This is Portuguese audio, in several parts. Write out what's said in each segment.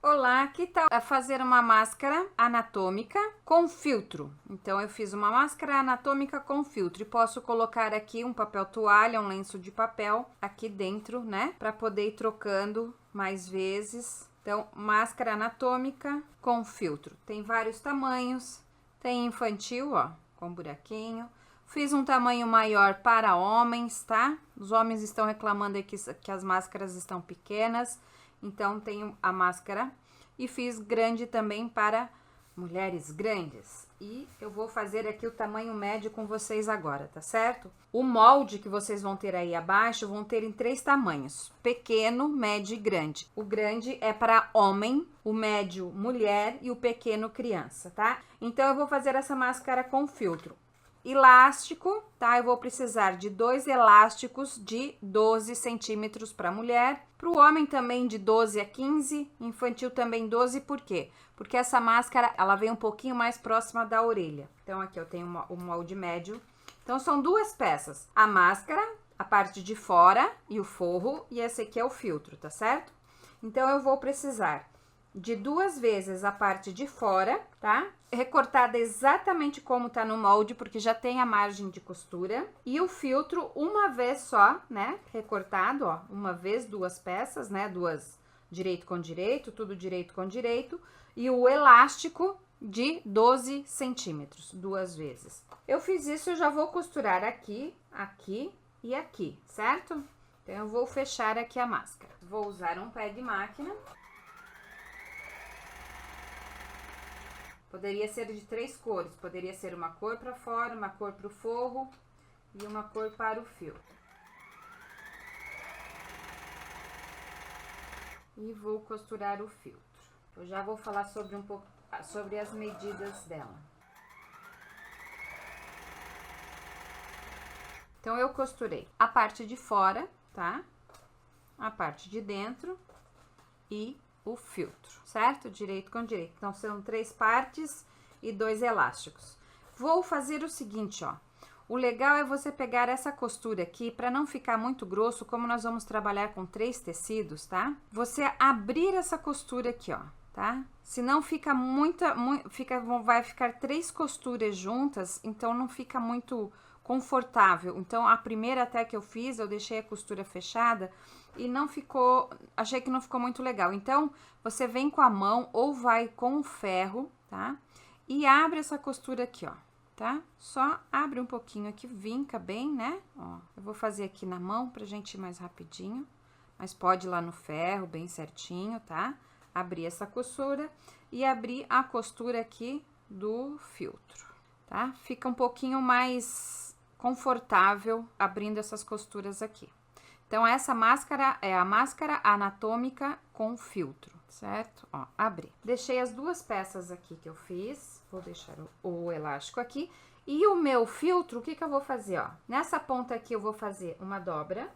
Olá, que tal fazer uma máscara anatômica com filtro? Então, eu fiz uma máscara anatômica com filtro e posso colocar aqui um papel toalha, um lenço de papel aqui dentro, né? Para poder ir trocando mais vezes. Então, máscara anatômica com filtro. Tem vários tamanhos, tem infantil, ó, com buraquinho. Fiz um tamanho maior para homens, tá? Os homens estão reclamando aqui que as máscaras estão pequenas. Então, tenho a máscara e fiz grande também para mulheres grandes. E eu vou fazer aqui o tamanho médio com vocês agora, tá certo? O molde que vocês vão ter aí abaixo vão ter em 3 tamanhos: pequeno, médio e grande. O grande é para homem, o médio mulher e o pequeno criança, tá? Então, eu vou fazer essa máscara com filtro. Elástico, tá? Eu vou precisar de 2 elásticos de 12 centímetros para mulher, para o homem também de 12 a 15, infantil também 12, por quê? Porque essa máscara, ela vem um pouquinho mais próxima da orelha. Então, aqui eu tenho o molde médio. Então, são 2 peças, a máscara, a parte de fora e o forro, e esse aqui é o filtro, tá certo? Então, eu vou precisar de 2 vezes a parte de fora, tá? Recortada exatamente como tá no molde, porque já tem a margem de costura. E o filtro uma vez só, né? Recortado, ó, uma vez, 2 peças, né? 2 direito com direito, tudo direito com direito. E o elástico de 12 centímetros, 2 vezes. Eu fiz isso, eu já vou costurar aqui, aqui e aqui, certo? Então, eu vou fechar aqui a máscara. Vou usar um pé de máquina. Poderia ser de 3 cores, poderia ser uma cor para fora, uma cor para o forro e uma cor para o filtro. E vou costurar o filtro. Eu já vou falar sobre um pouco sobre as medidas dela. Então, eu costurei a parte de fora, tá? A parte de dentro e o filtro, certo? Direito com direito. Então, são 3 partes e 2 elásticos. Vou fazer o seguinte, ó. O legal é você pegar essa costura aqui, para não ficar muito grosso, como nós vamos trabalhar com 3 tecidos, tá? Você abrir essa costura aqui, ó, tá? Senão fica vai ficar 3 costuras juntas, então não fica muito confortável. Então, a primeira até que eu fiz, eu deixei a costura fechada e não ficou, achei que não ficou muito legal. Então, você vem com a mão ou vai com o ferro, tá? E abre essa costura aqui, ó, tá? Só abre um pouquinho aqui, vinca bem, né? Ó, eu vou fazer aqui na mão pra gente ir mais rapidinho, mas pode ir lá no ferro, bem certinho, tá? Abrir essa costura e abrir a costura aqui do filtro, tá? Fica um pouquinho mais confortável abrindo essas costuras aqui. Então, essa máscara é a máscara anatômica com filtro, certo? Ó, abri. Deixei as 2 peças aqui que eu fiz, vou deixar o elástico aqui. E o meu filtro, o que que eu vou fazer, ó? Nessa ponta aqui eu vou fazer uma dobra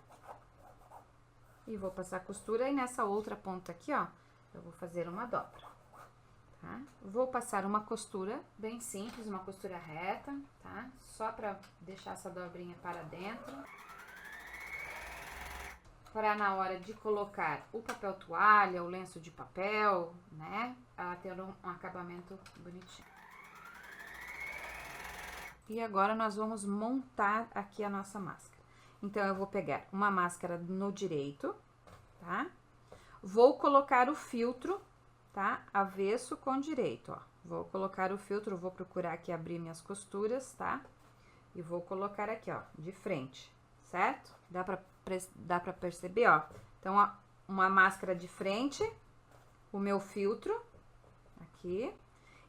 e vou passar costura, e nessa outra ponta aqui, ó, eu vou fazer uma dobra, tá? Vou passar uma costura bem simples, uma costura reta, tá? Só pra deixar essa dobrinha para dentro, para na hora de colocar o papel toalha, o lenço de papel, né, ela ter um acabamento bonitinho. E agora nós vamos montar aqui a nossa máscara. Então, eu vou pegar uma máscara no direito, tá? Vou colocar o filtro, tá? Avesso com direito, ó. Vou colocar o filtro, vou procurar aqui abrir minhas costuras, tá? E vou colocar aqui, ó, de frente, certo? Dá pra perceber, ó. Então, ó, uma máscara de frente, o meu filtro aqui.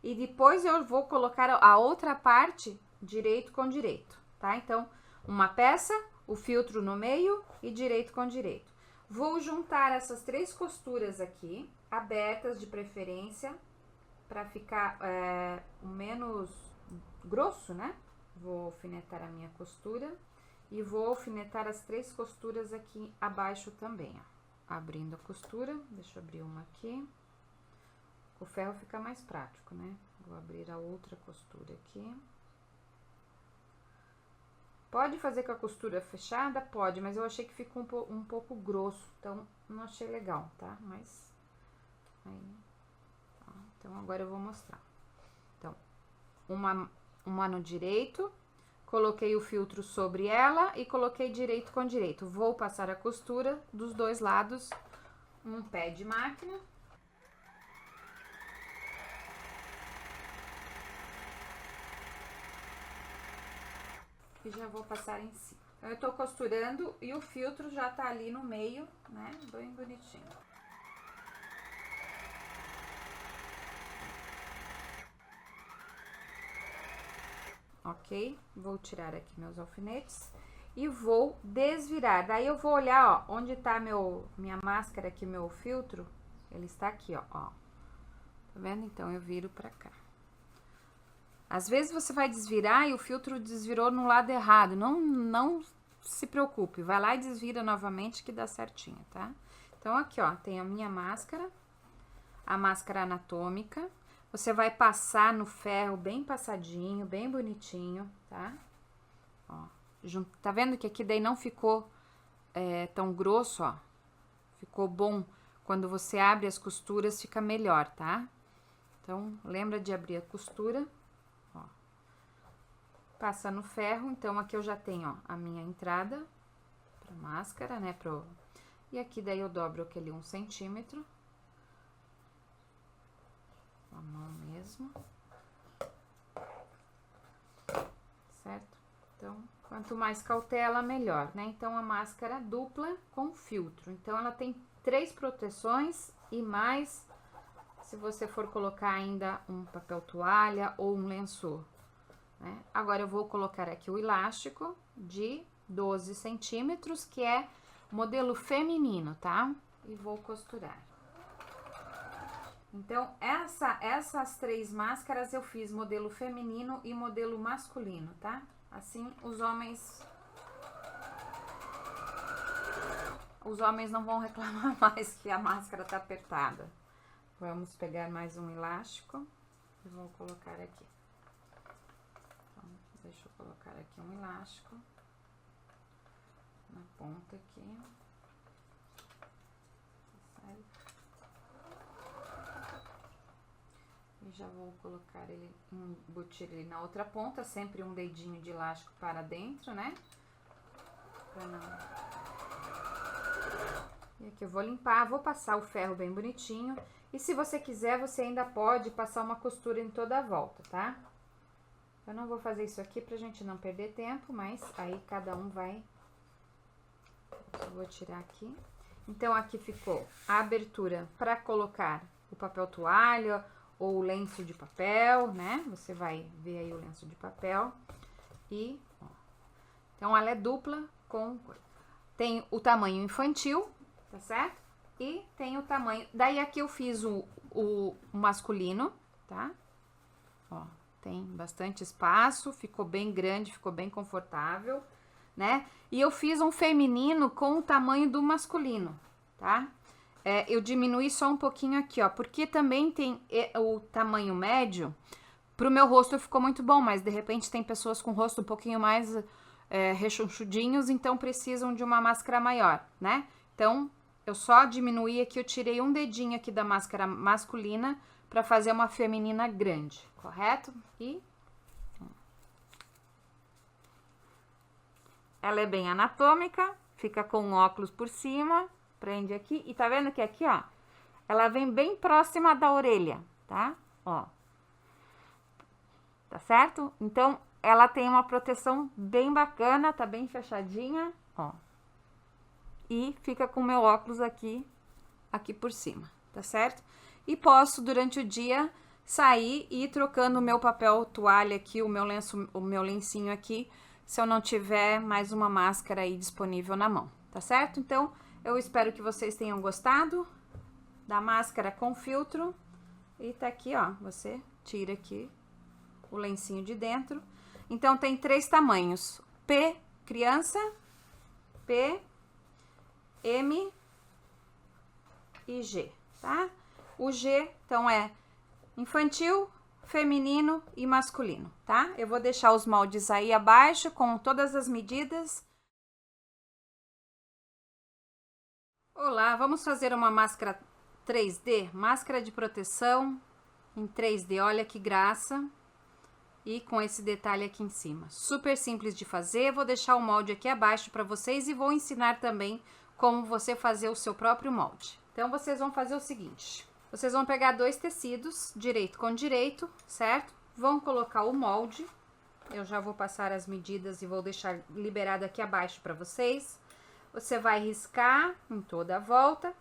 E depois eu vou colocar a outra parte direito com direito, tá? Então, uma peça, o filtro no meio e direito com direito. Vou juntar essas 3 costuras aqui, abertas de preferência, para ficar o menos grosso, né? Vou alfinetar a minha costura e vou alfinetar as 3 costuras aqui abaixo também, ó. Abrindo a costura, deixa eu abrir uma aqui. O ferro fica mais prático, né? Vou abrir a outra costura aqui. Pode fazer com a costura fechada? Pode, mas eu achei que ficou um pouco grosso, então não achei legal, tá? Mas Aí, ó, então, agora eu vou mostrar. Então, uma no direito, coloquei o filtro sobre ela e coloquei direito com direito. Vou passar a costura dos dois lados, um pé de máquina. E já vou passar em cima. Então, eu tô costurando e o filtro já tá ali no meio, né? Bem bonitinho. Ok? Vou tirar aqui meus alfinetes e vou desvirar. Daí eu vou olhar, ó, onde tá minha máscara aqui, meu filtro, ele está aqui, ó. Tá vendo? Então, eu viro pra cá. Às vezes você vai desvirar e o filtro desvirou no lado errado. Não se preocupe, vai lá e desvira novamente que dá certinho, tá? Então, aqui, ó, tem a minha máscara, a máscara anatômica. Você vai passar no ferro bem passadinho, bem bonitinho, tá? Ó, tá vendo que aqui daí não ficou tão grosso, ó? Ficou bom. Quando você abre as costuras, fica melhor, tá? Então, lembra de abrir a costura. Ó. Passa no ferro. Então, aqui eu já tenho, ó, a minha entrada pra máscara, né? E aqui daí eu dobro aquele 1 centímetro. A mão mesmo. Certo? Então, quanto mais cautela, melhor, né? Então, a máscara dupla com filtro. Então, ela tem 3 proteções e mais, se você for colocar ainda um papel toalha ou um lençol, né? Agora, eu vou colocar aqui o elástico de 12 centímetros, que é modelo feminino, tá? E vou costurar. Então, essas 3 máscaras eu fiz modelo feminino e modelo masculino, tá? Assim, os homens não vão reclamar mais que a máscara tá apertada. Vamos pegar mais um elástico e vou colocar aqui. Então, deixa eu colocar aqui um elástico na ponta aqui. Certo? E já vou colocar ele, embutir ele na outra ponta, sempre um dedinho de elástico para dentro, né? Pra não... E aqui eu vou limpar, vou passar o ferro bem bonitinho. E se você quiser, você ainda pode passar uma costura em toda a volta, tá? Eu não vou fazer isso aqui pra gente não perder tempo, mas aí cada um vai... Eu vou tirar aqui. Então, aqui ficou a abertura para colocar o papel toalha ou o lenço de papel, né? Você vai ver aí o lenço de papel. E, ó, então, ela é dupla com... Tem o tamanho infantil, tá certo? E tem o tamanho... Daí, aqui eu fiz o masculino, tá? Ó, tem bastante espaço, ficou bem grande, ficou bem confortável, né? E eu fiz um feminino com o tamanho do masculino, tá? Eu diminuí só um pouquinho aqui, ó, porque também tem o tamanho médio. Pro meu rosto ficou muito bom, mas de repente tem pessoas com o rosto um pouquinho mais rechonchudinhos, então precisam de uma máscara maior, né? Então, eu só diminuí aqui, eu tirei um dedinho aqui da máscara masculina para fazer uma feminina grande, correto? E ela é bem anatômica, fica com um óculos por cima, prende aqui, e tá vendo que aqui, ó, ela vem bem próxima da orelha, tá? Ó. Tá certo? Então, ela tem uma proteção bem bacana, tá bem fechadinha, ó. E fica com o meu óculos aqui por cima, tá certo? E posso, durante o dia, sair e ir trocando o meu papel toalha aqui, o meu lencinho aqui, se eu não tiver mais uma máscara aí disponível na mão, tá certo? Então, eu espero que vocês tenham gostado da máscara com filtro. E tá aqui, ó, você tira aqui o lencinho de dentro. Então, tem 3 tamanhos: P, criança, P, M e G, tá? O G, então, é infantil, feminino e masculino, tá? Eu vou deixar os moldes aí abaixo com todas as medidas. Olá, vamos fazer uma máscara 3D, máscara de proteção em 3D, olha que graça. E com esse detalhe aqui em cima. Super simples de fazer, vou deixar o molde aqui abaixo para vocês e vou ensinar também como você fazer o seu próprio molde. Então, vocês vão fazer o seguinte, vocês vão pegar 2 tecidos, direito com direito, certo? Vão colocar o molde, eu já vou passar as medidas e vou deixar liberado aqui abaixo para vocês. Você vai riscar em toda a volta,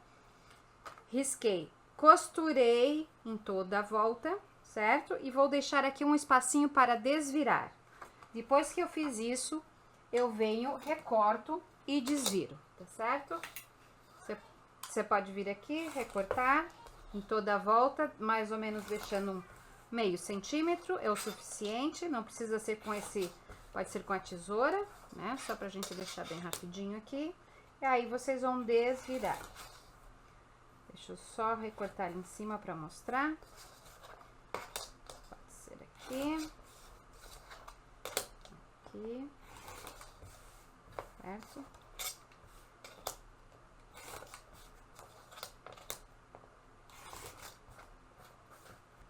risquei, costurei em toda a volta, certo? E vou deixar aqui um espacinho para desvirar. Depois que eu fiz isso, eu venho, recorto e desviro, tá certo? Você pode vir aqui, recortar em toda a volta, mais ou menos deixando um meio centímetro, é o suficiente, não precisa ser com esse, pode ser com a tesoura, né? Só pra gente deixar bem rapidinho aqui. E aí, vocês vão desvirar. Deixa eu só recortar ali em cima pra mostrar. Aqui, aqui, certo?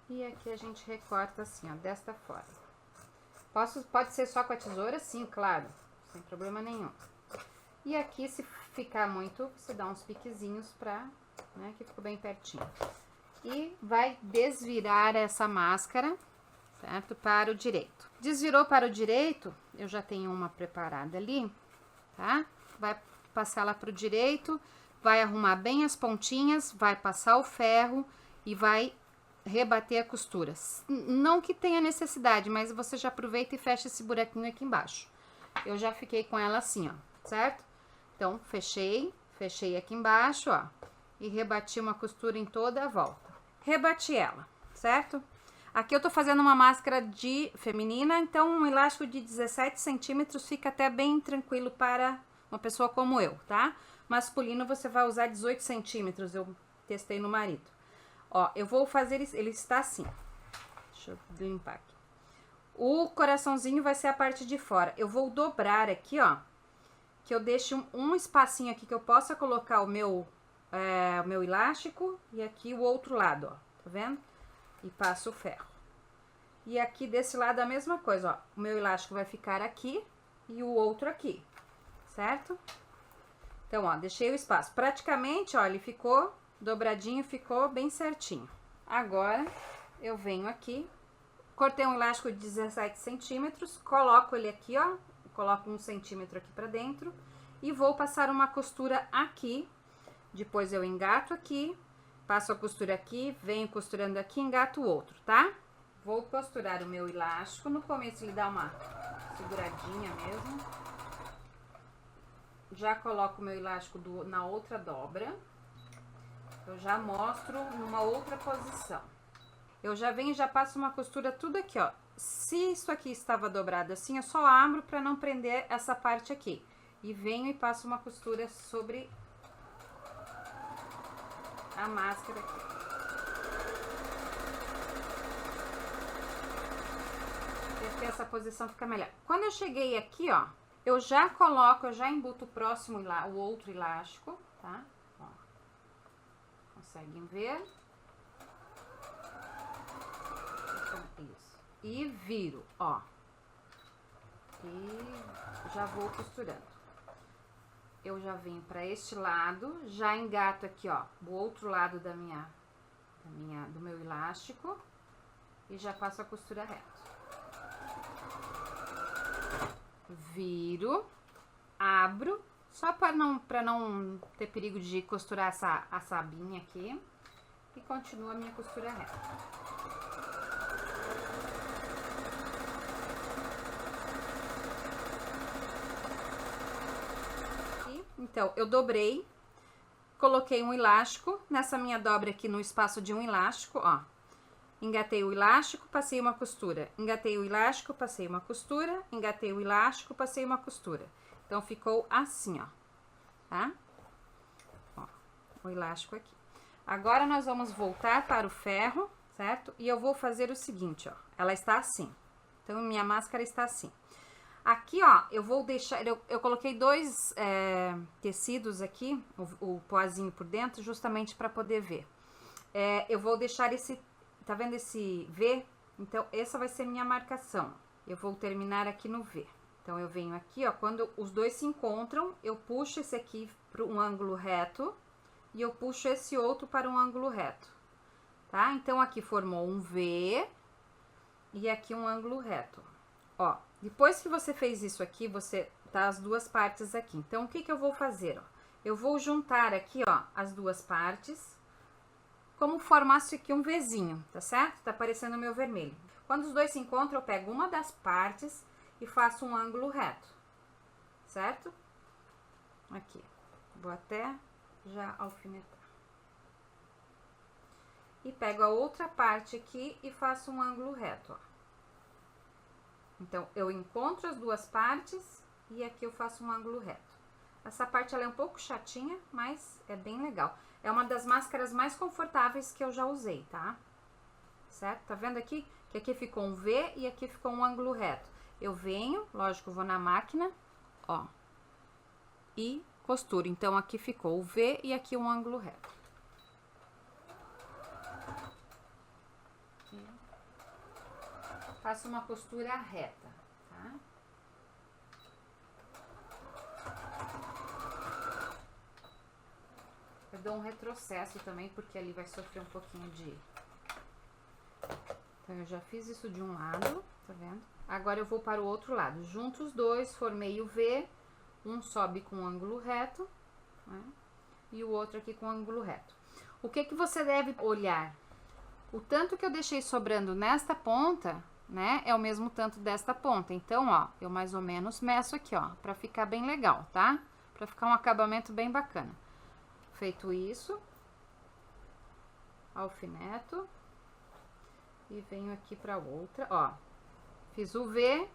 E aqui a gente recorta assim, ó, desta forma. Pode ser só com a tesoura? Sim, claro, sem problema nenhum. E aqui, se ficar muito, você dá uns piquezinhos pra, né, que ficou bem pertinho. E vai desvirar essa máscara, certo? Para o direito. Desvirou para o direito, eu já tenho uma preparada ali, tá? Vai passar ela para o direito, vai arrumar bem as pontinhas, vai passar o ferro e vai rebater a costura. Não que tenha necessidade, mas você já aproveita e fecha esse buraquinho aqui embaixo. Eu já fiquei com ela assim, ó, certo? Então, fechei aqui embaixo, ó, e rebati uma costura em toda a volta. Rebati ela, certo? Aqui eu tô fazendo uma máscara de feminina, então um elástico de 17 centímetros fica até bem tranquilo para uma pessoa como eu, tá? Masculino você vai usar 18 centímetros, eu testei no marido. Ó, eu vou fazer, ele está assim. Deixa eu limpar aqui. O coraçãozinho vai ser a parte de fora. Eu vou dobrar aqui, ó, que eu deixe um espacinho aqui que eu possa colocar o meu elástico e aqui o outro lado, ó, tá vendo? E passo o ferro. E aqui desse lado a mesma coisa, ó. O meu elástico vai ficar aqui e o outro aqui, certo? Então, ó, deixei o espaço. Praticamente, ó, ele ficou dobradinho, ficou bem certinho. Agora, eu venho aqui, cortei um elástico de 17 centímetros, coloco ele aqui, ó, coloco 1 centímetro aqui pra dentro e vou passar uma costura aqui. Depois eu engato aqui. Passo a costura aqui, venho costurando aqui, engato o outro, tá? Vou costurar o meu elástico. No começo ele dá uma seguradinha mesmo. Já coloco o meu elástico na outra dobra. Eu já mostro numa outra posição. Eu já venho e já passo uma costura tudo aqui, ó. Se isso aqui estava dobrado assim, eu só abro pra não prender essa parte aqui. E venho e passo uma costura sobre a máscara aqui. Porque essa posição fica melhor. Quando eu cheguei aqui, ó, eu já coloco, eu já embuto o próximo, o outro elástico, tá? Ó. Conseguem ver? Isso. E viro, ó. E já vou costurando. Eu já venho para este lado, já engato aqui, ó, o outro lado do meu elástico e já passo a costura reta. Viro, abro, só para não ter perigo de costurar a sabinha aqui e continuo a minha costura reta. Então, eu dobrei, coloquei um elástico nessa minha dobra aqui no espaço de um elástico, ó. Engatei o elástico, passei uma costura. Engatei o elástico, passei uma costura. Engatei o elástico, passei uma costura. Então, ficou assim, ó, tá? Ó, o elástico aqui. Agora, nós vamos voltar para o ferro, certo? E eu vou fazer o seguinte, ó. Ela está assim. Então, minha máscara está assim. Aqui, ó, eu vou deixar... Eu coloquei 2 tecidos aqui, o poazinho por dentro, justamente para poder ver. eu vou deixar esse, tá vendo esse V? Então, essa vai ser minha marcação. Eu vou terminar aqui no V. Então, eu venho aqui, ó, quando os dois se encontram, eu puxo esse aqui para um ângulo reto e eu puxo esse outro para um ângulo reto, tá? Então, aqui formou um V e aqui um ângulo reto. Ó, depois que você fez isso aqui, você tá as duas partes aqui. Então, o que que eu vou fazer, ó? Eu vou juntar aqui, ó, as duas partes, como formasse aqui um Vzinho, tá certo? Tá aparecendo o meu vermelho. Quando os dois se encontram, eu pego uma das partes e faço um ângulo reto, certo? Aqui. Vou até já alfinetar. E pego a outra parte aqui e faço um ângulo reto, ó. Então, eu encontro as duas partes e aqui eu faço um ângulo reto. Essa parte ela é um pouco chatinha, mas é bem legal. É uma das máscaras mais confortáveis que eu já usei, tá? Certo? Tá vendo aqui? Que aqui ficou um V e aqui ficou um ângulo reto. Eu venho, lógico, vou na máquina, ó, e costuro. Então, aqui ficou o V e aqui um ângulo reto. Aqui. Faço uma costura reta, tá? Eu dou um retrocesso também, porque ali vai sofrer um pouquinho de... Então, eu já fiz isso de um lado, tá vendo? Agora, eu vou para o outro lado. Junto os dois, formei o V, um sobe com ângulo reto, né? E o outro aqui com ângulo reto. O que que você deve olhar? O tanto que eu deixei sobrando nesta ponta, né, é o mesmo tanto desta ponta. Então, ó, eu mais ou menos meço aqui, ó, pra ficar bem legal, tá? Pra ficar um acabamento bem bacana. Feito isso, alfineto e venho aqui pra outra, ó. Fiz o V,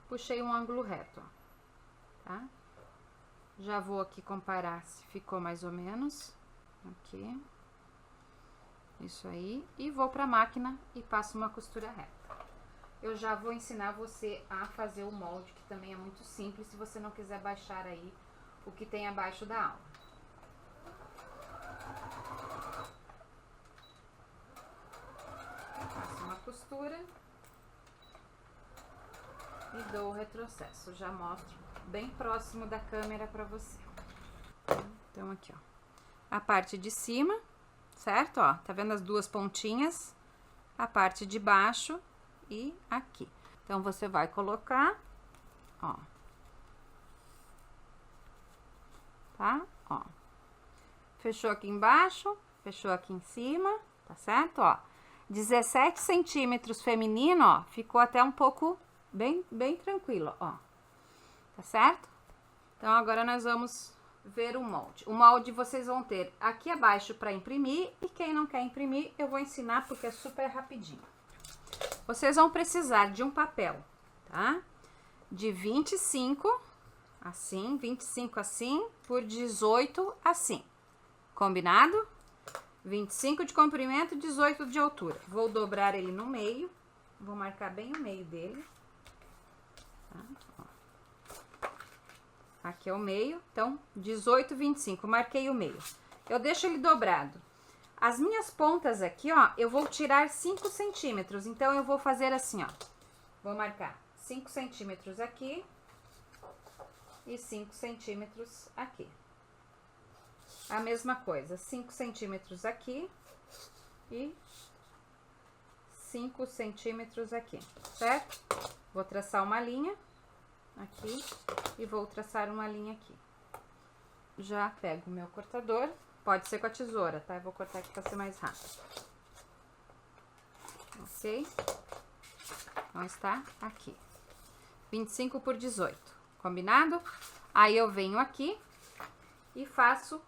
puxei um ângulo reto, ó, tá? Já vou aqui comparar se ficou mais ou menos, aqui. Isso aí, e vou pra máquina e passo uma costura reta. Eu já vou ensinar você a fazer o molde, que também é muito simples, se você não quiser baixar aí o que tem abaixo da aula. Faço uma costura e dou o retrocesso. Já mostro bem próximo da câmera pra você. Então, aqui, ó, a parte de cima, certo? Ó, tá vendo as duas pontinhas? A parte de baixo e aqui. Então, você vai colocar, ó, tá? Ó, fechou aqui embaixo, fechou aqui em cima, tá certo? Ó, 17 centímetros feminino, ó, ficou até um pouco bem tranquilo, ó, tá certo? Então, agora nós vamos ver o molde. O molde vocês vão ter aqui abaixo para imprimir, e quem não quer imprimir, eu vou ensinar porque é super rapidinho. Vocês vão precisar de um papel, tá? De 25, assim, 25 assim, por 18 assim. Combinado? 25 de comprimento, 18 de altura. Vou dobrar ele no meio, vou marcar bem o meio dele. Tá? Ó. Aqui é o meio, então 18, 25, marquei o meio. Eu deixo ele dobrado. As minhas pontas aqui, ó, eu vou tirar 5 centímetros, então eu vou fazer assim, ó. Vou marcar 5 centímetros aqui e 5 centímetros aqui. A mesma coisa, 5 centímetros aqui e 5 centímetros aqui, certo? Vou traçar uma linha aqui e vou traçar uma linha aqui. Já pego o meu cortador, pode ser com a tesoura, tá? Eu vou cortar aqui pra ser mais rápido. Ok? Então, está aqui. 25 por 18, combinado? Aí, eu venho aqui e faço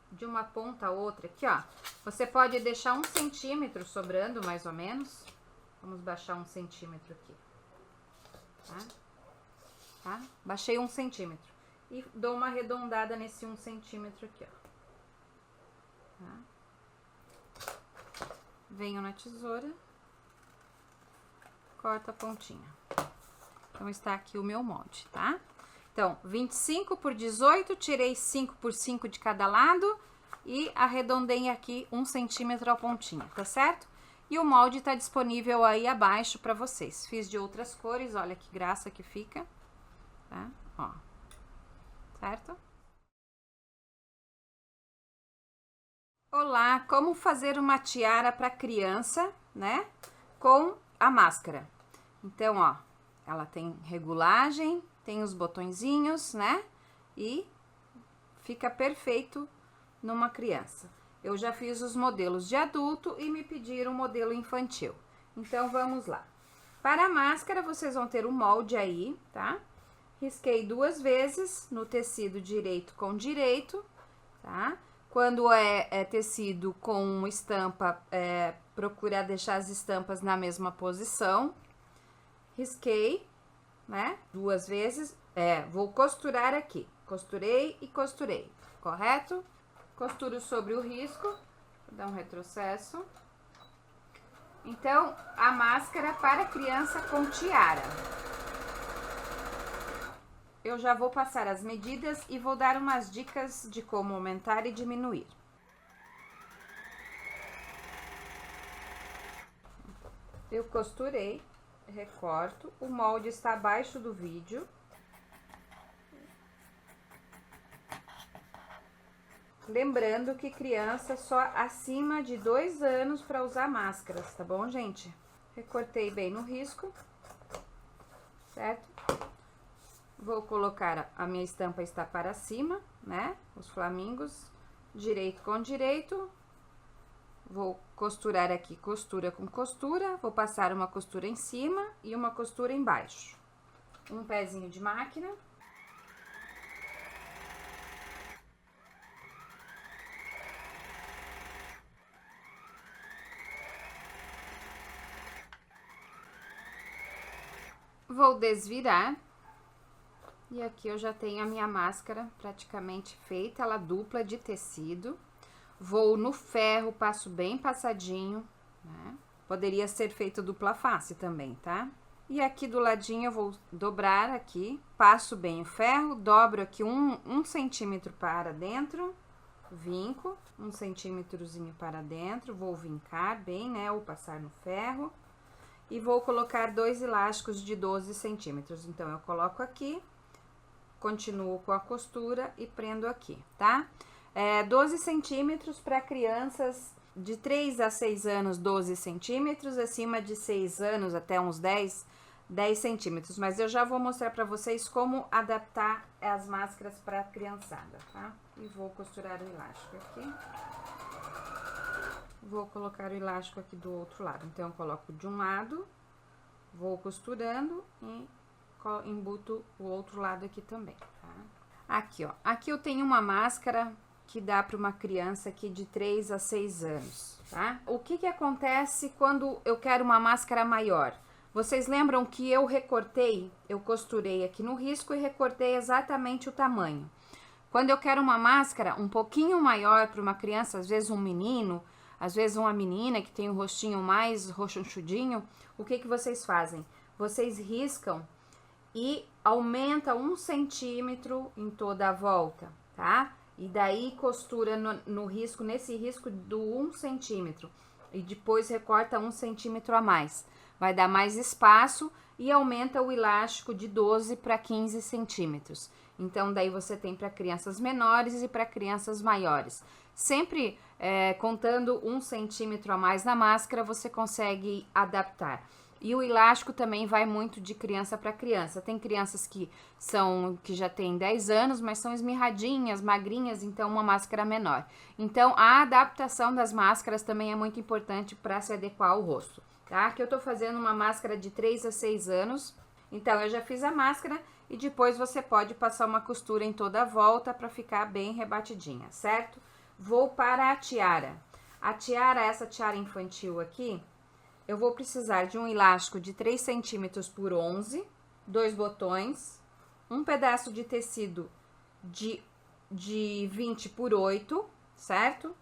de uma ponta a outra aqui, ó. Você pode deixar 1 centímetro sobrando, mais ou menos. Vamos baixar 1 centímetro aqui. Tá? Baixei 1 centímetro. E dou uma arredondada nesse 1 centímetro aqui, ó. Tá? Venho na tesoura. Corto a pontinha. Então, está aqui o meu molde, tá? Então, 25 por 18, tirei 5 por 5 de cada lado e arredondei aqui 1 centímetro a pontinha, tá certo? E o molde tá disponível aí abaixo para vocês. Fiz de outras cores, olha que graça que fica, tá? Ó, certo? Olá, como fazer uma tiara para criança, né? Com a máscara. Então, ó, ela tem regulagem, tem os botõezinhos, né? E fica perfeito numa criança. Eu já fiz os modelos de adulto e me pediram modelo infantil. Então, vamos lá. Para a máscara, vocês vão ter o molde aí, tá? Risquei 2 vezes no tecido direito com direito, tá? Quando é tecido com estampa, procurar deixar as estampas na mesma posição. Risquei, né? 2 vezes. Vou costurar aqui. Costurei e costurei, correto? Costuro sobre o risco, vou dar um retrocesso. Então, a máscara para criança com tiara. Eu já vou passar as medidas e vou dar umas dicas de como aumentar e diminuir. Eu costurei, recorto, o molde está abaixo do vídeo. Lembrando que criança só acima de 2 anos para usar máscaras, tá bom, gente? Recortei bem no risco, certo? Vou colocar, a minha estampa está para cima, né? Os flamingos, direito com direito. Vou costurar aqui, costura com costura. Vou passar uma costura em cima e uma costura embaixo. Um pezinho de máquina. Vou desvirar. E aqui eu já tenho a minha máscara praticamente feita, ela dupla de tecido. Vou no ferro, passo bem passadinho, né? Poderia ser feito dupla face também, tá? E aqui do ladinho eu vou dobrar aqui, passo bem o ferro, dobro aqui um centímetro para dentro, vinco, 1 centímetrozinho para dentro, vou vincar bem, né? Ou passar no ferro. E vou colocar 2 elásticos de 12 centímetros. Então, eu coloco aqui, continuo com a costura e prendo aqui, tá? 12 centímetros para crianças de 3 a 6 anos, 12 centímetros, acima de 6 anos até uns 10 centímetros. Mas eu já vou mostrar para vocês como adaptar as máscaras para criançada, tá? E vou costurar o elástico aqui. Vou colocar o elástico aqui do outro lado. Então, eu coloco de um lado, vou costurando e embuto o outro lado aqui também, tá? Aqui, ó. Aqui eu tenho uma máscara que dá para uma criança aqui de 3 a 6 anos, tá? O que que acontece quando eu quero uma máscara maior? Vocês lembram que eu recortei, eu costurei aqui no risco e recortei exatamente o tamanho. Quando eu quero uma máscara um pouquinho maior para uma criança, às vezes um menino, às vezes uma menina que tem um rostinho mais roxonchudinho, o que que vocês fazem? Vocês riscam e aumenta 1 centímetro em toda a volta, tá? E daí costura no risco, nesse risco do 1 centímetro. E depois recorta 1 centímetro a mais. Vai dar mais espaço e aumenta o elástico de 12 para 15 centímetros. Então, daí você tem para crianças menores e para crianças maiores. Sempre contando 1 centímetro a mais na máscara, você consegue adaptar. E o elástico também vai muito de criança para criança. Tem crianças que já têm 10 anos, mas são esmirradinhas, magrinhas, então uma máscara menor. Então, a adaptação das máscaras também é muito importante para se adequar ao rosto, tá? Aqui eu tô fazendo uma máscara de 3 a 6 anos. Então, eu já fiz a máscara e depois você pode passar uma costura em toda a volta para ficar bem rebatidinha, certo? Vou para a tiara. A tiara, essa tiara infantil aqui, eu vou precisar de um elástico de 3 centímetros por 11, 2 botões, um pedaço de tecido de 20 por 8, certo?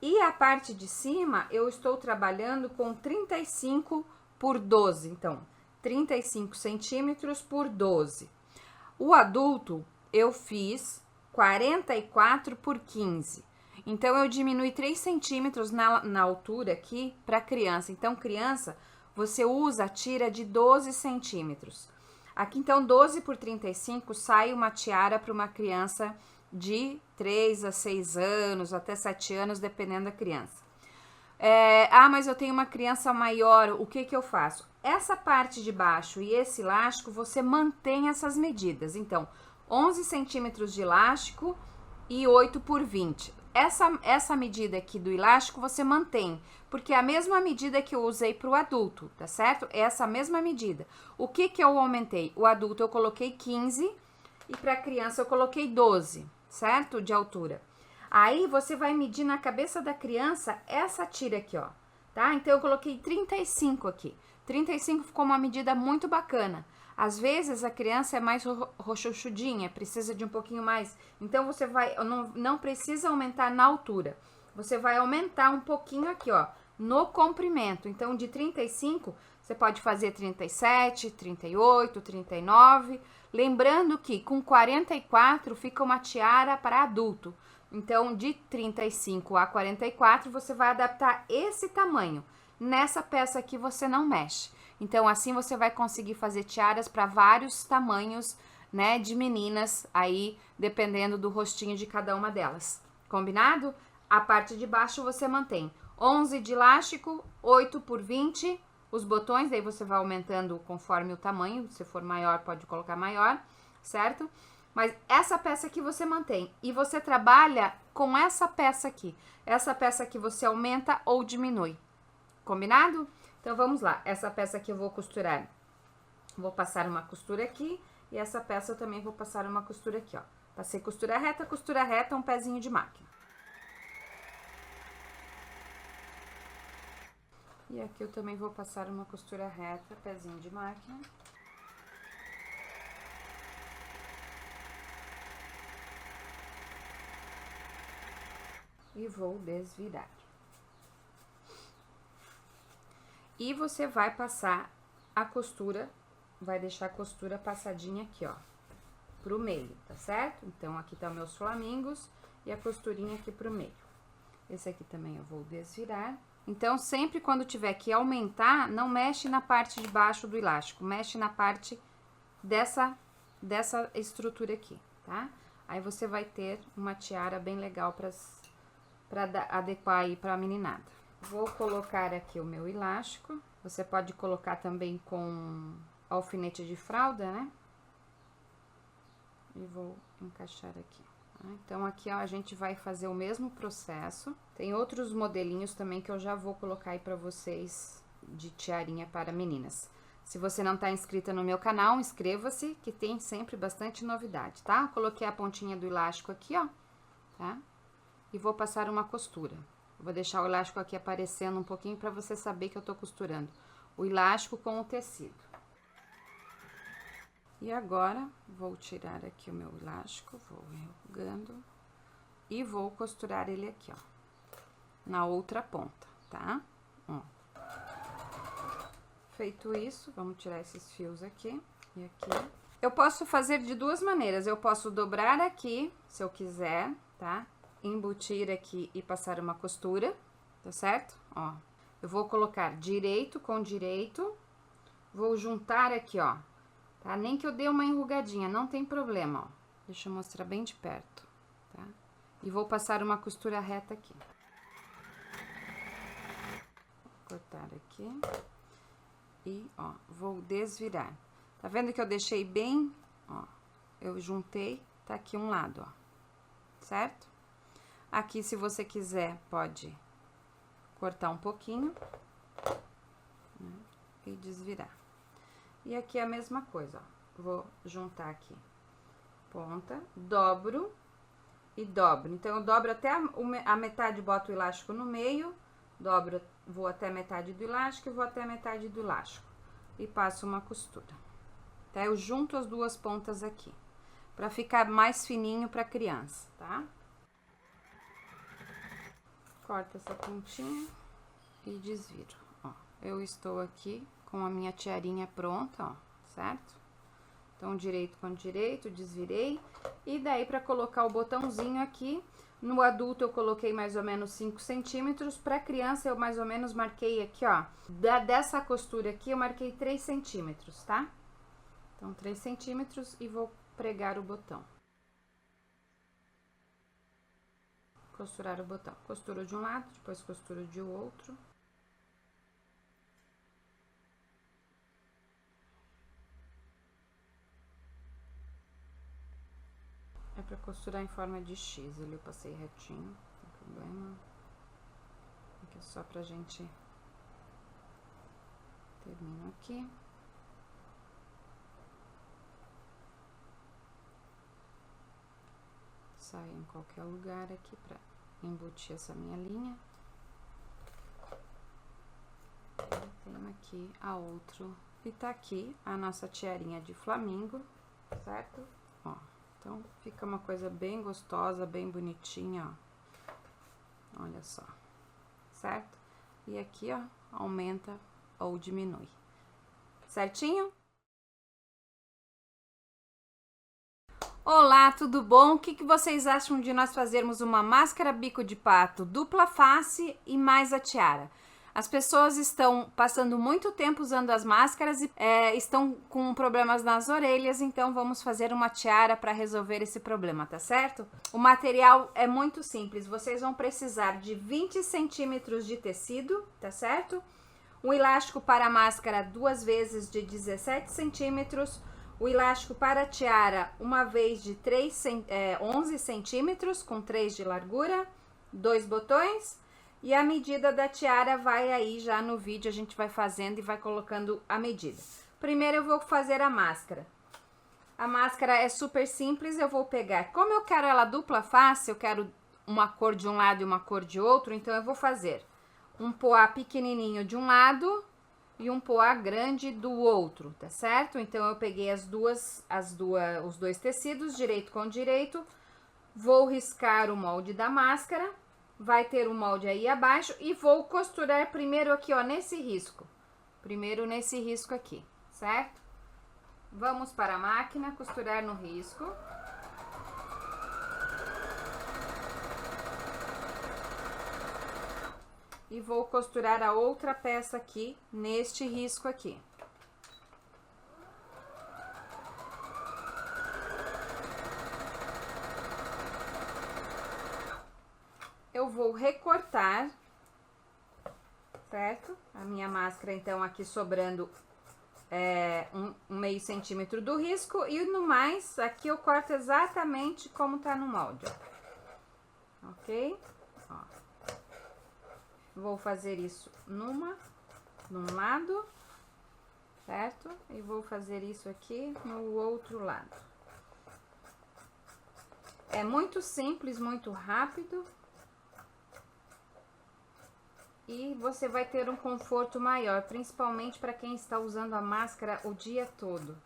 E a parte de cima eu estou trabalhando com 35 por 12, então 35 centímetros por 12. O adulto eu fiz 44 por 15. Então, eu diminui 3 centímetros na altura aqui para criança. Então, criança, você usa a tira de 12 centímetros. Aqui, então, 12 por 35 sai uma tiara para uma criança de 3 a 6 anos, até 7 anos, dependendo da criança. Mas eu tenho uma criança maior, o que que eu faço? Essa parte de baixo e esse elástico, você mantém essas medidas. Então, 11 centímetros de elástico e 8 por 20. Essa medida aqui do elástico você mantém, porque é a mesma medida que eu usei para o adulto, tá certo? É essa mesma medida. O que que eu aumentei? O adulto eu coloquei 15 e para a criança eu coloquei 12, certo? De altura. Aí você vai medir na cabeça da criança essa tira aqui, ó, tá? Então eu coloquei 35 aqui. 35 ficou uma medida muito bacana. Às vezes a criança é mais rochuchudinha, precisa de um pouquinho mais. Então você vai, não precisa aumentar na altura. Você vai aumentar um pouquinho aqui, ó, no comprimento. Então de 35, você pode fazer 37, 38, 39. Lembrando que com 44 fica uma tiara para adulto. Então de 35 a 44 você vai adaptar esse tamanho. Nessa peça aqui você não mexe. Então, assim você vai conseguir fazer tiaras para vários tamanhos, né, de meninas aí, dependendo do rostinho de cada uma delas. Combinado? A parte de baixo você mantém 11 de elástico, 8 por 20, os botões, daí você vai aumentando conforme o tamanho, se for maior pode colocar maior, certo? Mas essa peça aqui você mantém e você trabalha com essa peça aqui. Essa peça aqui você aumenta ou diminui. Combinado? Então, vamos lá. Essa peça aqui eu vou costurar. Vou passar uma costura aqui. E essa peça eu também vou passar uma costura aqui, ó. Passei costura reta, um pezinho de máquina. E aqui eu também vou passar uma costura reta, pezinho de máquina. E vou desvirar. E você vai passar a costura, vai deixar a costura passadinha aqui, ó, pro meio, tá certo? Então, aqui tá meus flamingos e a costurinha aqui pro meio. Esse aqui também eu vou desvirar. Então, sempre quando tiver que aumentar, não mexe na parte de baixo do elástico, mexe na parte dessa estrutura aqui, tá? Aí você vai ter uma tiara bem legal pra adequar aí pra meninada. Vou colocar aqui o meu elástico. Você pode colocar também com alfinete de fralda, né? E vou encaixar aqui. Tá? Então, aqui, ó, a gente vai fazer o mesmo processo. Tem outros modelinhos também que eu já vou colocar aí pra vocês de tiarinha para meninas. Se você não tá inscrita no meu canal, inscreva-se, que tem sempre bastante novidade, tá? Coloquei a pontinha do elástico aqui, ó, tá? E vou passar uma costura. Vou deixar o elástico aqui aparecendo um pouquinho para você saber que eu tô costurando o elástico com o tecido. E agora, vou tirar aqui o meu elástico, vou enrugando e vou costurar ele aqui, ó, na outra ponta, tá? Ó. Feito isso, vamos tirar esses fios aqui e aqui. Eu posso fazer de duas maneiras, eu posso dobrar aqui, se eu quiser, tá? Embutir aqui e passar uma costura, tá certo? Ó, eu vou colocar direito com direito, vou juntar aqui, ó, tá? Nem que eu dê uma enrugadinha, não tem problema, ó. Deixa eu mostrar bem de perto, tá? E vou passar uma costura reta aqui. Vou cortar aqui e, ó, vou desvirar. Tá vendo que eu deixei bem, ó, eu juntei, tá aqui um lado, ó, certo? Aqui, se você quiser, pode cortar um pouquinho, né, e desvirar. E aqui a mesma coisa, ó. Vou juntar aqui ponta, dobro e dobro. Então, eu dobro até a metade, boto o elástico no meio, dobro, vou até a metade do elástico e vou até a metade do elástico. E passo uma costura. Tá? Eu junto as duas pontas aqui, pra ficar mais fininho pra criança, tá? Corta essa pontinha e desviro, ó. Eu estou aqui com a minha tiarinha pronta, ó, certo? Então, direito com direito, desvirei. E daí, pra colocar o botãozinho aqui, No adulto eu coloquei mais ou menos 5 centímetros. Para criança eu mais ou menos marquei aqui, ó. Dessa costura aqui eu marquei 3 centímetros, tá? Então 3 centímetros e vou pregar o botão. Costurar o botão. Costuro de um lado, depois costuro de outro. É pra costurar em forma de X, ali eu passei retinho, não tem problema. Aqui é só pra gente... Termino aqui. Saio em qualquer lugar aqui pra embutir essa minha linha. Eu tenho aqui a outro. E tá aqui a nossa tiarinha de flamingo, certo? Ó, então fica uma coisa bem gostosa, bem bonitinha, ó. Olha só, certo? E aqui, ó, aumenta ou diminui. Certinho? Olá, tudo bom? O que vocês acham de nós fazermos uma máscara bico de pato dupla face e mais a tiara? As pessoas estão passando muito tempo usando as máscaras e estão com problemas nas orelhas, então vamos fazer uma tiara para resolver esse problema, tá certo? O material é muito simples, vocês vão precisar de 20 centímetros de tecido, tá certo? Um elástico para a máscara 2 vezes de 17 centímetros, o elástico para a tiara uma vez de 11 centímetros, com 3 de largura, 2 botões, e a medida da tiara vai aí já no vídeo, a gente vai fazendo e vai colocando a medida. Primeiro eu vou fazer a máscara. A máscara é super simples, eu vou pegar, como eu quero ela dupla face, eu quero uma cor de um lado e uma cor de outro, então eu vou fazer um poá pequenininho de um lado e um poá grande do outro, tá certo? Então eu peguei os dois tecidos, direito com direito, vou riscar o molde da máscara, vai ter um molde aí abaixo e vou costurar primeiro aqui, ó, nesse risco. Primeiro nesse risco aqui, certo? Vamos para a máquina, costurar no risco. E vou costurar a outra peça aqui, neste risco aqui. Eu vou recortar, certo? A minha máscara, então, aqui sobrando um meio centímetro do risco. E no mais, aqui eu corto exatamente como tá no molde, ó. Ok? Ó. Vou fazer isso num lado, certo? E vou fazer isso aqui no outro lado. É muito simples, muito rápido. E você vai ter um conforto maior, principalmente para quem está usando a máscara o dia todo,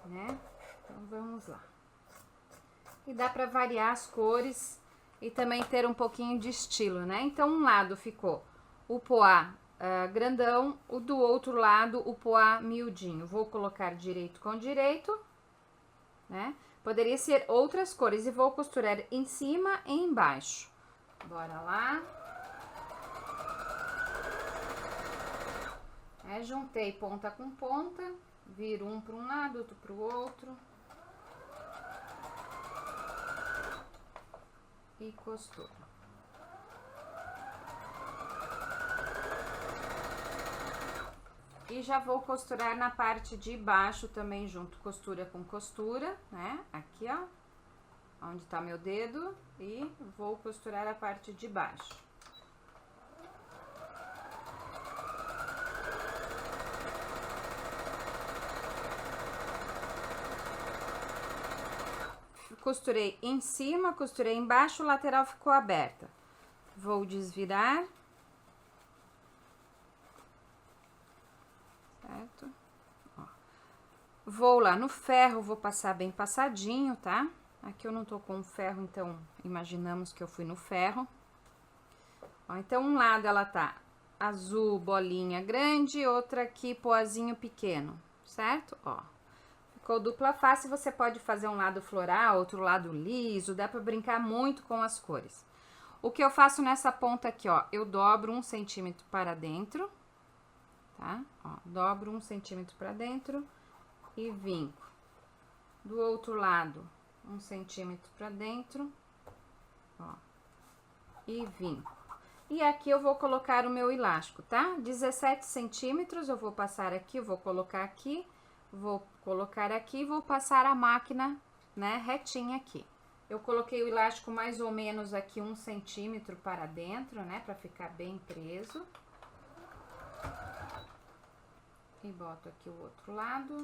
né? Então, vamos lá. E dá para variar as cores e também ter um pouquinho de estilo, né? Então, um lado ficou o poá grandão, o do outro lado o poá miudinho. Vou colocar direito com direito, né? Poderia ser outras cores e vou costurar em cima e embaixo. Bora lá. Juntei ponta com ponta, viro um para um lado, outro para o outro. E costuro. E já vou costurar na parte de baixo também junto, costura com costura, né? Aqui, ó, onde tá meu dedo, e vou costurar a parte de baixo. Costurei em cima, costurei embaixo, o lateral ficou aberta. Vou desvirar. Certo? Ó. Vou lá no ferro, vou passar bem passadinho, tá? Aqui eu não tô com ferro, então imaginamos que eu fui no ferro. Ó, então, um lado ela tá azul, bolinha grande, outra aqui, poazinho pequeno, certo? Ó. ficou dupla face, você pode fazer um lado floral, outro lado liso, dá pra brincar muito com as cores. O que eu faço nessa ponta aqui, ó, eu dobro 1 centímetro para dentro, tá? Ó, dobro 1 centímetro para dentro e vinco. Do outro lado, 1 centímetro para dentro, ó, e vinco. E aqui eu vou colocar o meu elástico, tá? 17 centímetros, eu vou passar aqui, eu vou colocar aqui, vou colocar aqui, vou passar a máquina, né, retinha aqui. Eu coloquei o elástico mais ou menos aqui 1 centímetro para dentro, né, para ficar bem preso. E boto aqui o outro lado.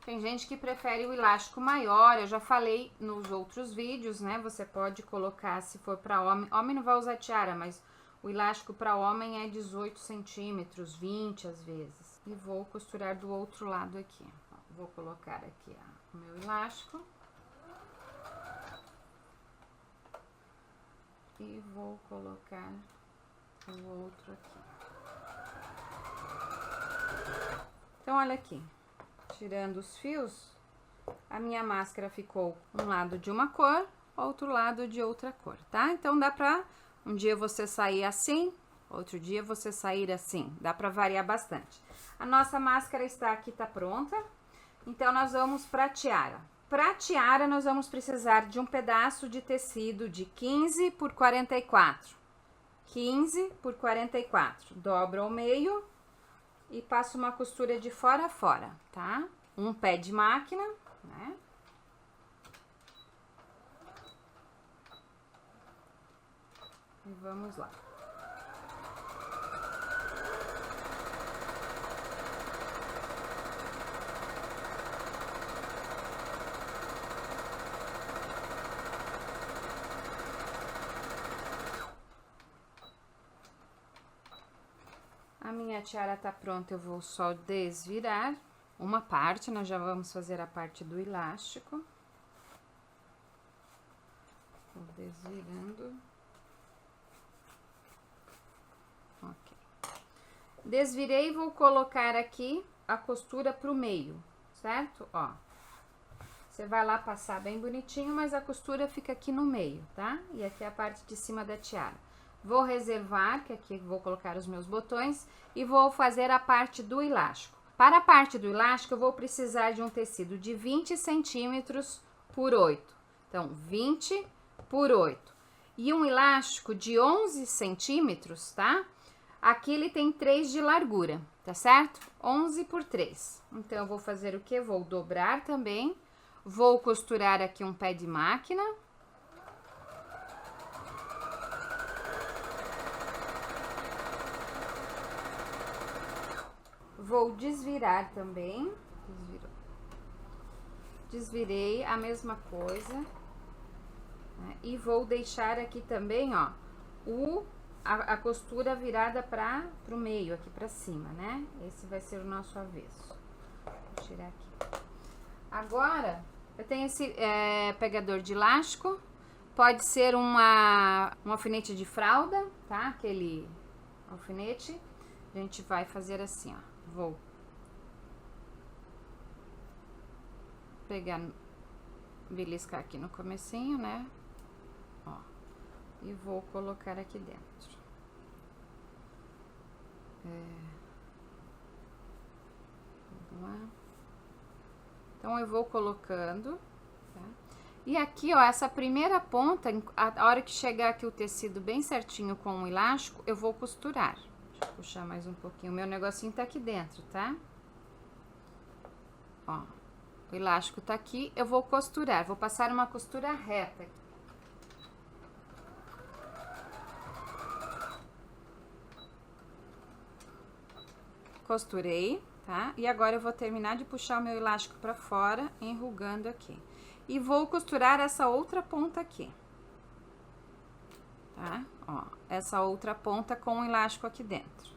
Tem gente que prefere o elástico maior, eu já falei nos outros vídeos, né? Você pode colocar, se for para homem, homem não vai usar tiara, mas o elástico para homem é 18 centímetros, 20 às vezes. E vou costurar do outro lado aqui. Vou colocar aqui o meu elástico. E vou colocar o outro aqui. Então, olha aqui. Tirando os fios, a minha máscara ficou um lado de uma cor, outro lado de outra cor, tá? Então, dá pra um dia você sair assim, outro dia você sair assim. Dá pra variar bastante. A nossa máscara está aqui, tá pronta. Então, nós vamos pra tiara. Pra tiara, nós vamos precisar de um pedaço de tecido de 15 por 44. 15 por 44. Dobro ao meio e passo uma costura de fora a fora, tá? Um pé de máquina, né? E vamos lá. A minha tiara tá pronta, eu vou só desvirar uma parte, nós já vamos fazer a parte do elástico. Vou desvirando. Ok. Desvirei e vou colocar aqui a costura pro meio, certo? Ó. Você vai lá passar bem bonitinho, mas a costura fica aqui no meio, tá? E aqui é a parte de cima da tiara. Vou reservar, que aqui vou colocar os meus botões, e vou fazer a parte do elástico. Para a parte do elástico, eu vou precisar de um tecido de 20 centímetros por 8. Então, 20 por 8. E um elástico de 11 centímetros, tá? Aqui ele tem 3 de largura, tá certo? 11 por 3. Então, eu vou fazer o quê? Vou dobrar também. Vou costurar aqui um pé de máquina. Vou desvirar também. Desvirei a mesma coisa. Né? E vou deixar aqui também, ó, a costura virada pro meio, aqui pra cima, né? Esse vai ser o nosso avesso. Vou tirar aqui. Agora, eu tenho esse pegador de elástico. Pode ser um alfinete de fralda, tá? Aquele alfinete. A gente vai fazer assim, ó. Vou pegar, beliscar aqui no comecinho, né? Ó. E vou colocar aqui dentro. Vamos lá. Então, eu vou colocando, tá? E aqui, ó, essa primeira ponta, a hora que chegar aqui o tecido bem certinho com o elástico, eu vou costurar. Deixa eu puxar mais um pouquinho. O meu negocinho tá aqui dentro, tá? Ó, o elástico tá aqui, eu vou costurar. Vou passar uma costura reta aqui. Costurei, tá? E agora eu vou terminar de puxar o meu elástico pra fora, enrugando aqui. E vou costurar essa outra ponta aqui. Tá? Ó, essa outra ponta com o elástico aqui dentro.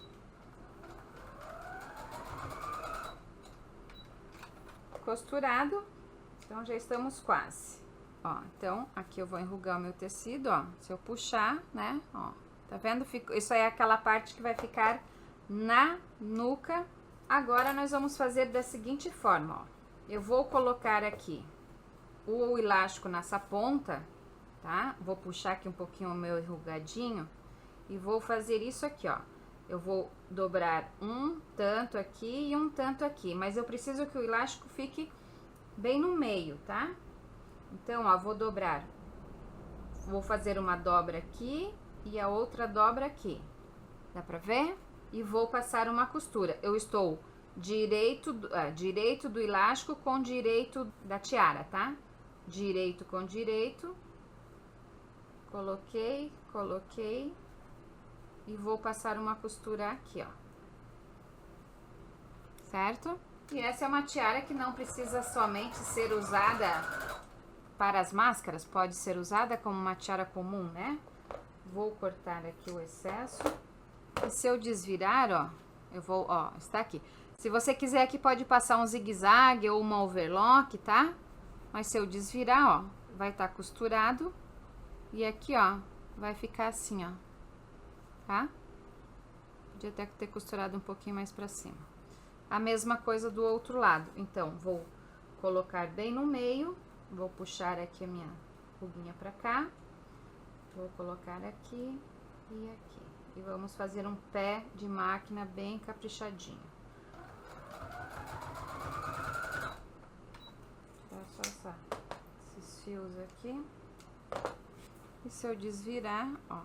Costurado, então já estamos quase. Ó, então, aqui eu vou enrugar o meu tecido, ó. Se eu puxar, né, ó, tá vendo? Isso aí é aquela parte que vai ficar na nuca. Agora, nós vamos fazer da seguinte forma, ó. Eu vou colocar aqui o elástico nessa ponta, tá? Vou puxar aqui um pouquinho o meu enrugadinho e vou fazer isso aqui, ó. Eu vou dobrar um tanto aqui e um tanto aqui, mas eu preciso que o elástico fique bem no meio, tá? Então, ó, vou dobrar, vou fazer uma dobra aqui e a outra dobra aqui, dá pra ver? E vou passar uma costura. Eu estou direito do elástico com direito da tiara, tá? Direito com direito, coloquei e vou passar uma costura aqui, ó, certo? E essa é uma tiara que não precisa somente ser usada para as máscaras, pode ser usada como uma tiara comum, né? Vou cortar aqui o excesso. E se eu desvirar, ó, eu vou, ó, está aqui. Se você quiser aqui, pode passar um zigue-zague ou uma overlock, tá? Mas se eu desvirar, ó, vai estar costurado. E aqui, ó, vai ficar assim, ó, tá? Podia até ter costurado um pouquinho mais pra cima. A mesma coisa do outro lado. Então, vou colocar bem no meio, vou puxar aqui a minha ruguinha pra cá. Vou colocar aqui e aqui. E vamos fazer um pé de máquina bem caprichadinho. Só esses fios aqui. E se eu desvirar, ó,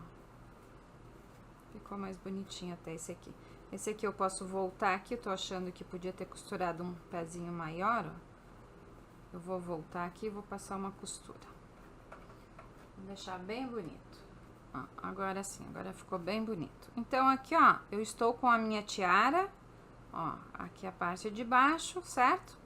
ficou mais bonitinho até esse aqui. Esse aqui eu posso voltar aqui, eu tô achando que podia ter costurado um pezinho maior, ó. Eu vou voltar aqui e vou passar uma costura. Vou deixar bem bonito. Ó, agora sim, agora ficou bem bonito. Então, aqui, ó, eu estou com a minha tiara, ó, aqui a parte de baixo, certo?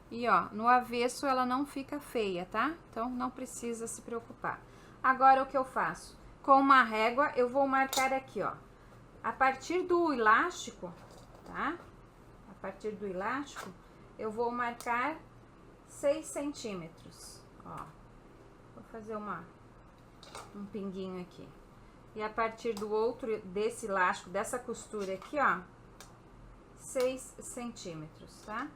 E, ó, no avesso ela não fica feia, tá? Então, não precisa se preocupar. Agora, o que eu faço? Com uma régua, eu vou marcar aqui, ó, a partir do elástico, tá? A partir do elástico, eu vou marcar 6 centímetros, ó. Vou fazer um pinguinho aqui. E a partir do outro, desse elástico, dessa costura aqui, ó, 6 centímetros, tá?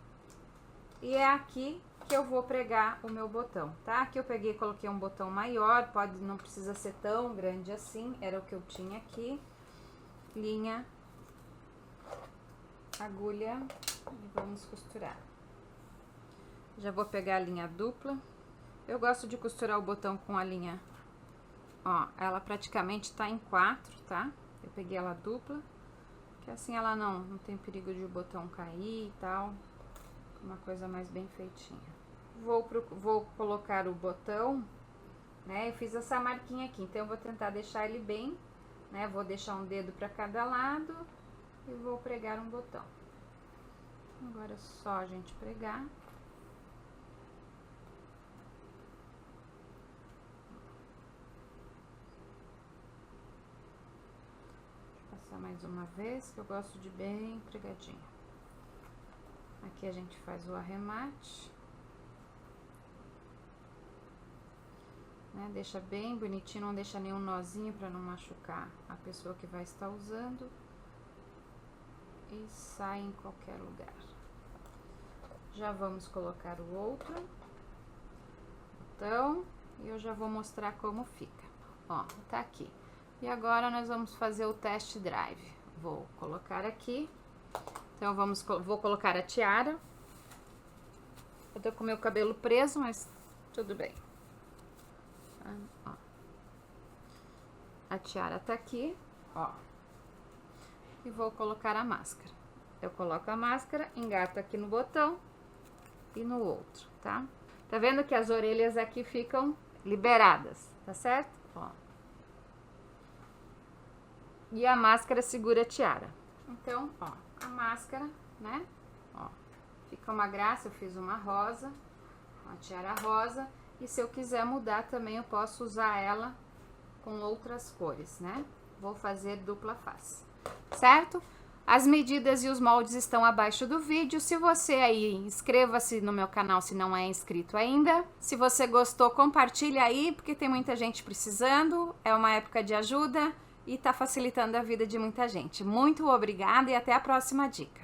E é aqui que eu vou pregar o meu botão, tá? Aqui eu peguei e coloquei um botão maior, não precisa ser tão grande assim, era o que eu tinha aqui. Linha, agulha e vamos costurar. Já vou pegar a linha dupla. Eu gosto de costurar o botão com a linha, ó, ela praticamente tá em 4, tá? Eu peguei ela dupla, que assim ela não tem perigo de o botão cair e tal. Uma coisa mais bem feitinha. Vou colocar o botão, né? Eu fiz essa marquinha aqui, então eu vou tentar deixar ele bem, né? Vou deixar um dedo para cada lado e vou pregar um botão. Agora é só a gente pregar. Vou passar mais uma vez, que eu gosto de bem pregadinho. Aqui a gente faz o arremate, né? Deixa bem bonitinho, não deixa nenhum nozinho para não machucar a pessoa que vai estar usando. E sai em qualquer lugar. Já vamos colocar o outro botão e eu já vou mostrar como fica. Ó, tá aqui. E agora nós vamos fazer o test drive. Vou colocar aqui. Então, vou colocar a tiara. Eu tô com meu cabelo preso, mas tudo bem. Ó. A tiara tá aqui, ó. E vou colocar a máscara. Eu coloco a máscara, engato aqui no botão e no outro, tá? Tá vendo que as orelhas aqui ficam liberadas, tá certo? Ó. E a máscara segura a tiara. Então, ó, a máscara, né? Ó, fica uma graça, eu fiz uma rosa, uma tiara rosa. E se eu quiser mudar também, eu posso usar ela com outras cores, né? Vou fazer dupla face, certo? As medidas e os moldes estão abaixo do vídeo. Se você aí, inscreva-se no meu canal se não é inscrito ainda. Se você gostou, compartilha aí, porque tem muita gente precisando. É uma época de ajuda. e tá facilitando a vida de muita gente. Muito obrigada e até a próxima dica.